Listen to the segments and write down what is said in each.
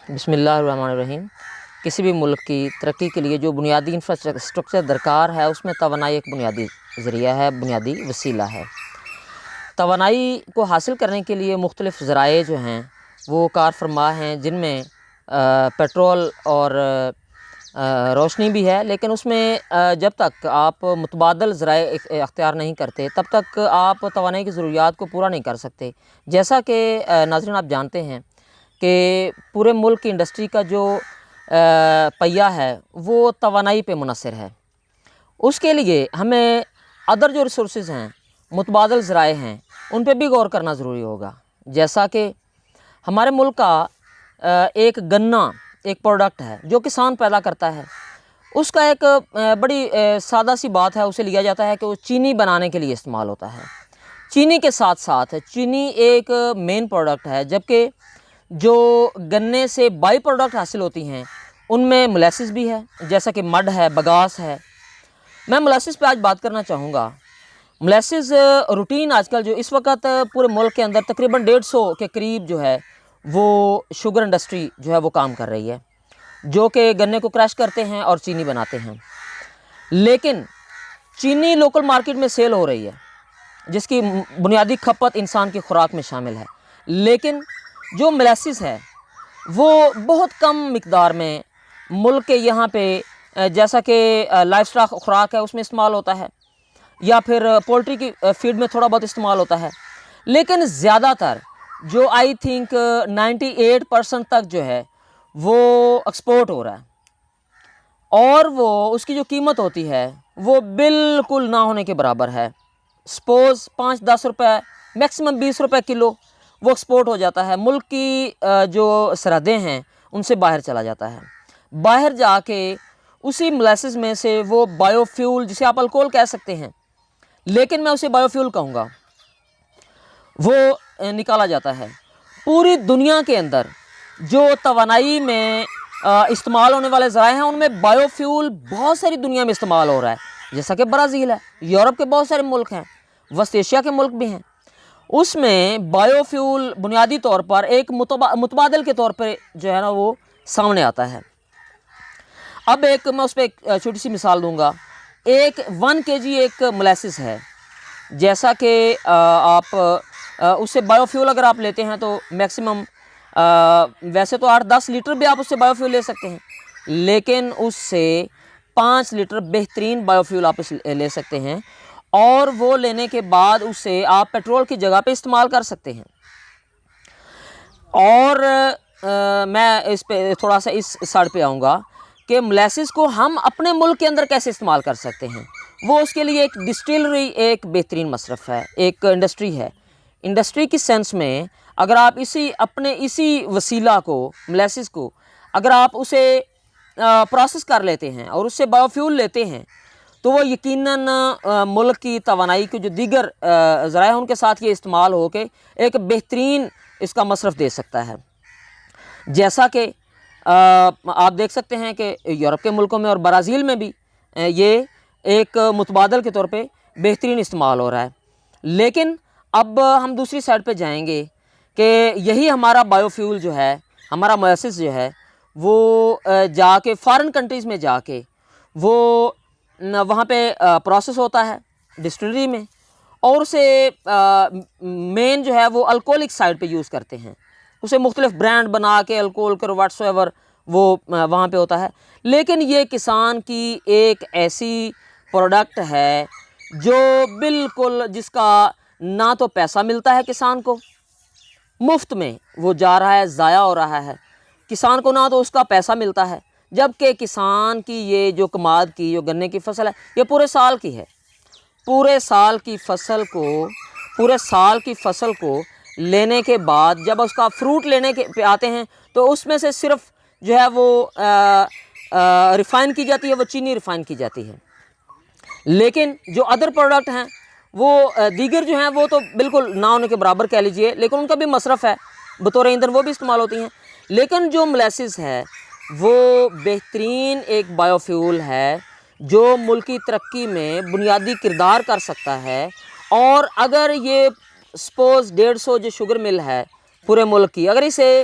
بسم اللہ الرحمن الرحیم۔ کسی بھی ملک کی ترقی کے لیے جو بنیادی انفراسٹرکچر درکار ہے اس میں توانائی ایک بنیادی ذریعہ ہے، بنیادی وسیلہ ہے۔ توانائی کو حاصل کرنے کے لیے مختلف ذرائع جو ہیں وہ کار فرما ہیں، جن میں پیٹرول اور روشنی بھی ہے، لیکن اس میں جب تک آپ متبادل ذرائع اختیار نہیں کرتے تب تک آپ توانائی کی ضروریات کو پورا نہیں کر سکتے۔ جیسا کہ ناظرین آپ جانتے ہیں کہ پورے ملک کی انڈسٹری کا جو پہیہ ہے وہ توانائی پہ منحصر ہے۔ اس کے لیے ہمیں ادر جو ریسورسز ہیں، متبادل ذرائع ہیں، ان پہ بھی غور کرنا ضروری ہوگا۔ جیسا کہ ہمارے ملک کا ایک گنا ایک پروڈکٹ ہے جو کسان پیدا کرتا ہے، اس کا ایک بڑی سادہ سی بات ہے، اسے لیا جاتا ہے کہ وہ چینی بنانے کے لیے استعمال ہوتا ہے۔ چینی کے ساتھ ساتھ چینی ایک مین پروڈکٹ ہے، جبکہ جو گنے سے بائی پروڈکٹ حاصل ہوتی ہیں ان میں مولیسز بھی ہے، جیسا کہ مڈ ہے، بگاس ہے۔ میں مولیسز پہ آج بات کرنا چاہوں گا۔ مولیسز روٹین آج کل جو اس وقت پورے ملک کے اندر تقریباً 150 کے قریب جو ہے وہ شوگر انڈسٹری جو ہے وہ کام کر رہی ہے، جو کہ گنے کو کریش کرتے ہیں اور چینی بناتے ہیں۔ لیکن چینی لوکل مارکیٹ میں سیل ہو رہی ہے، جس کی بنیادی کھپت انسان کی خوراک میں شامل ہے، لیکن جو مولیسز ہے وہ بہت کم مقدار میں ملک کے یہاں پہ جیسا کہ لائف سٹاک خوراک ہے اس میں استعمال ہوتا ہے، یا پھر پولٹری کی فیڈ میں تھوڑا بہت استعمال ہوتا ہے، لیکن زیادہ تر جو آئی تھنک 98% تک جو ہے وہ ایکسپورٹ ہو رہا ہے، اور وہ اس کی جو قیمت ہوتی ہے وہ بالکل نہ ہونے کے برابر ہے۔ سپوز 5-10 روپے میکسیمم 20 روپے کلو وہ ایکسپورٹ ہو جاتا ہے، ملک کی جو سرحدیں ہیں ان سے باہر چلا جاتا ہے۔ باہر جا کے اسی مولیسز میں سے وہ بایو فیول، جسے آپ الکوہل کہہ سکتے ہیں، لیکن میں اسے بایو فیول کہوں گا، وہ نکالا جاتا ہے۔ پوری دنیا کے اندر جو توانائی میں استعمال ہونے والے ذرائع ہیں ان میں بایو فیول بہت ساری دنیا میں استعمال ہو رہا ہے، جیسا کہ برازیل ہے، یورپ کے بہت سارے ملک ہیں، وسط ایشیا کے ملک بھی ہیں۔ اس میں بایو فیول بنیادی طور پر ایک متبادل کے طور پر جو ہے نا وہ سامنے آتا ہے۔ اب میں اس پہ ایک چھوٹی سی مثال دوں گا۔ 1 kg ایک مولیسز ہے، جیسا کہ آپ اس سے بایو فیول اگر آپ لیتے ہیں تو میکسیمم ویسے تو 8-10 لیٹر بھی آپ اس سے بایو فیول لے سکتے ہیں، لیکن اس سے 5 لیٹر بہترین بایو فیول آپ لے سکتے ہیں، اور وہ لینے کے بعد اسے آپ پیٹرول کی جگہ پہ استعمال کر سکتے ہیں۔ اور میں اس پہ تھوڑا سا اس سائڈ پہ آؤں گا کہ مولیسز کو ہم اپنے ملک کے اندر کیسے استعمال کر سکتے ہیں۔ وہ اس کے لیے ایک ڈسٹلری ایک بہترین مصرف ہے، ایک انڈسٹری ہے۔ انڈسٹری کی سینس میں اگر آپ اسی وسیلہ کو، مولیسز کو، اگر آپ اسے پروسیس کر لیتے ہیں اور اس سے بایو فیول لیتے ہیں تو وہ یقیناً ملک کی توانائی کے جو دیگر ذرائع ہیں ان کے ساتھ یہ استعمال ہو کے ایک بہترین اس کا مصرف دے سکتا ہے۔ جیسا کہ آپ دیکھ سکتے ہیں کہ یورپ کے ملکوں میں اور برازیل میں بھی یہ ایک متبادل کے طور پہ بہترین استعمال ہو رہا ہے۔ لیکن اب ہم دوسری سائڈ پہ جائیں گے کہ یہی ہمارا بایو فیول جو ہے، ہمارا مولیسز جو ہے، وہ جا کے فارن کنٹریز میں جا کے وہ وہاں پہ پروسیس ہوتا ہے ڈسٹلری میں، اور اسے مین جو ہے وہ الکوہلک سائڈ پہ یوز کرتے ہیں، اسے مختلف برانڈ بنا کے الکوہل کر واٹس ایور وہ وہاں پہ ہوتا ہے۔ لیکن یہ کسان کی ایک ایسی پروڈکٹ ہے جو بالکل جس کا نہ تو پیسہ ملتا ہے کسان کو، مفت میں وہ جا رہا ہے، ضائع ہو رہا ہے، کسان کو نہ تو اس کا پیسہ ملتا ہے، جبکہ کسان کی یہ جو کماد کی جو گنے کی فصل ہے یہ پورے سال کی ہے۔ پورے سال کی فصل کو لینے کے بعد جب اس کا فروٹ لینے کے پہ آتے ہیں تو اس میں سے صرف جو ہے وہ ریفائن کی جاتی ہے، وہ چینی ریفائن کی جاتی ہے، لیکن جو ادر پروڈکٹ ہیں وہ دیگر جو ہیں وہ تو بالکل نہ ہونے کے برابر کہہ لیجئے، لیکن ان کا بھی مصرف ہے، بطور ایندھن وہ بھی استعمال ہوتی ہیں۔ لیکن جو مولیسز ہے وہ بہترین ایک بایو فیول ہے جو ملکی ترقی میں بنیادی کردار کر سکتا ہے۔ اور اگر یہ سپوز 150 جو شوگر مل ہے پورے ملک کی، اگر اسے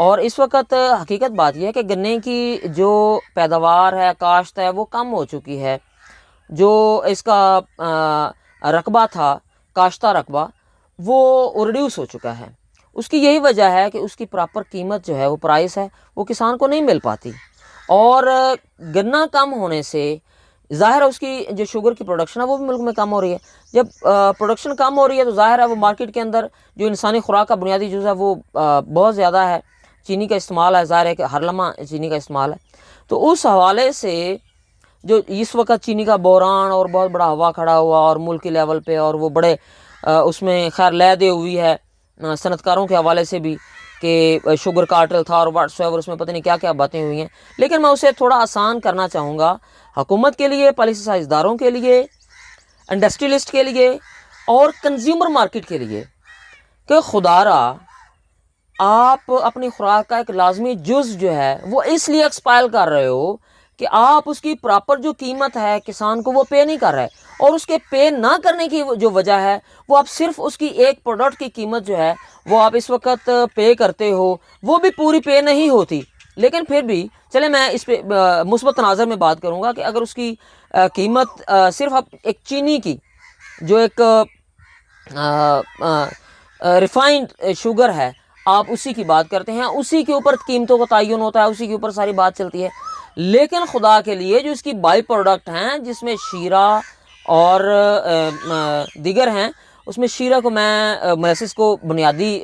اور اس وقت حقیقت بات یہ ہے کہ گنے کی جو پیداوار ہے، کاشت ہے، وہ کم ہو چکی ہے. جو اس کا رقبہ تھا، کاشتہ رقبہ، وہ ریڈیوس ہو چکا ہے. اس کی یہی وجہ ہے کہ اس کی پراپر قیمت جو ہے، وہ پرائس ہے، وہ کسان کو نہیں مل پاتی. اور گنا کم ہونے سے ظاہر ہے اس کی جو شوگر کی پروڈکشن ہے وہ بھی ملک میں کم ہو رہی ہے. جب پروڈکشن کم ہو رہی ہے تو ظاہر ہے وہ مارکیٹ کے اندر جو انسانی خوراک کا بنیادی جز ہے وہ بہت زیادہ ہے. چینی کا استعمال ہے، ظاہر ہے کہ ہر لمحہ چینی کا استعمال ہے. تو اس حوالے سے جو اس وقت چینی کا بحران اور بہت بڑا ہوا کھڑا ہوا اور ملکی لیول پہ، اور وہ بڑے اس میں خیر لے دے ہوئی ہے صنعت کاروں کے حوالے سے بھی کہ شوگر کارٹل تھا اور واٹس ایور، اس میں پتہ نہیں کیا کیا باتیں ہوئی ہیں. لیکن میں اسے تھوڑا آسان کرنا چاہوں گا حکومت کے لیے، پالیسی سازداروں کے لیے، انڈسٹریلسٹ کے لیے اور کنزیومر مارکیٹ کے لیے، کہ خدا را آپ اپنی خوراک کا ایک لازمی جز جو ہے وہ اس لیے ایکسپائل کر رہے ہو کہ آپ اس کی پراپر جو قیمت ہے کسان کو وہ پے نہیں کر رہے. اور اس کے پے نہ کرنے کی جو وجہ ہے وہ آپ صرف اس کی ایک پروڈکٹ کی قیمت جو ہے وہ آپ اس وقت پے کرتے ہو، وہ بھی پوری پے نہیں ہوتی. لیکن پھر بھی چلے میں اس پہ مثبت تناظر میں بات کروں گا کہ اگر اس کی قیمت صرف آپ ایک چینی کی جو ایک ریفائنڈ شوگر ہے آپ اسی کی بات کرتے ہیں، اسی کے اوپر قیمتوں کا تعین ہوتا ہے، اسی کے اوپر ساری بات چلتی ہے. لیکن خدا کے لیے جو اس کی بائی پروڈکٹ ہیں جس میں شیرہ اور دیگر ہیں، اس میں شیرہ کو میں مولیسس کو بنیادی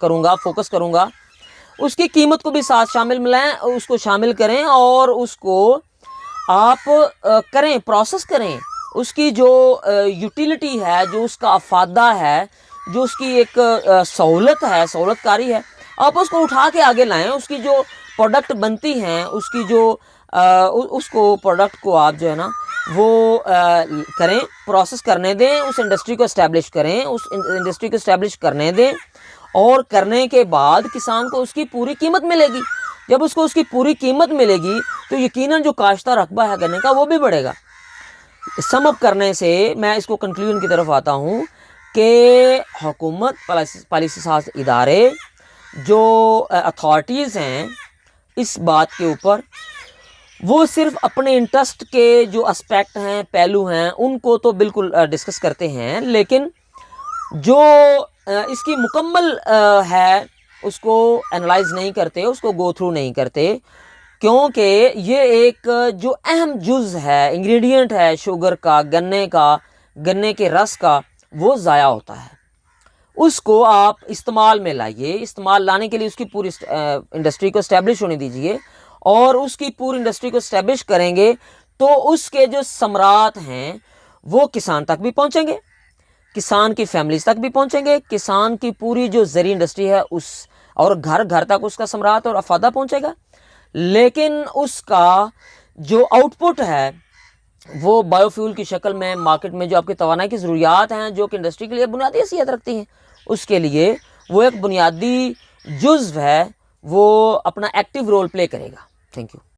کروں گا، فوکس کروں گا، اس کی قیمت کو بھی ساتھ شامل ملائیں، اس کو شامل کریں اور اس کو آپ کریں، پروسیس کریں. اس کی جو یوٹیلیٹی ہے، جو اس کا افادہ ہے، جو اس کی ایک سہولت ہے، سہولت کاری ہے، آپ اس کو اٹھا کے آگے لائیں. اس کی جو پروڈکٹ بنتی ہیں، اس کی جو اس کو پروڈکٹ کو آپ جو ہے نا وہ کریں، پروسیس کرنے دیں، اس انڈسٹری کو اسٹیبلش کریں، اس انڈسٹری کو اسٹیبلش کرنے دیں، اور کرنے کے بعد کسان کو اس کی پوری قیمت ملے گی. جب اس کو اس کی پوری قیمت ملے گی تو یقیناً جو کاشتہ رقبہ ہے گنے کا وہ بھی بڑھے گا. سم اپ کرنے سے میں اس کو کنکلوژن کی طرف آتا ہوں کہ حکومت، پالیسی ساز ادارے، جو اتھارٹیز ہیں اس بات کے اوپر، وہ صرف اپنے انٹرسٹ کے جو اسپیکٹ ہیں، پہلو ہیں، ان کو تو بالکل ڈسکس کرتے ہیں، لیکن جو اس کی مکمل ہے اس کو انالائز نہیں کرتے، اس کو گو تھرو نہیں کرتے، کیونکہ یہ ایک جو اہم جز ہے، انگریڈینٹ ہے شوگر کا، گنے کے رس کا، وہ ضائع ہوتا ہے. اس کو آپ استعمال میں لائیے. استعمال لانے کے لیے اس کی پوری انڈسٹری کو اسٹیبلش ہونے دیجیے، اور اس کی پوری انڈسٹری کو اسٹیبلش کریں گے تو اس کے جو ثمرات ہیں وہ کسان تک بھی پہنچیں گے، کسان کی فیملیز تک بھی پہنچیں گے، کسان کی پوری جو زرعی انڈسٹری ہے اس اور گھر گھر تک اس کا ثمرات اور افادہ پہنچے گا. لیکن اس کا جو آؤٹ پٹ ہے وہ بایو فیول کی شکل میں مارکیٹ میں جو آپ کی توانائی کی ضروریات ہیں، جو کہ انڈسٹری کے لیے بنیادی حیثیت رکھتی ہیں، اس کے لیے وہ ایک بنیادی جزو ہے، وہ اپنا ایکٹیو رول پلے کرے گا. Thank you.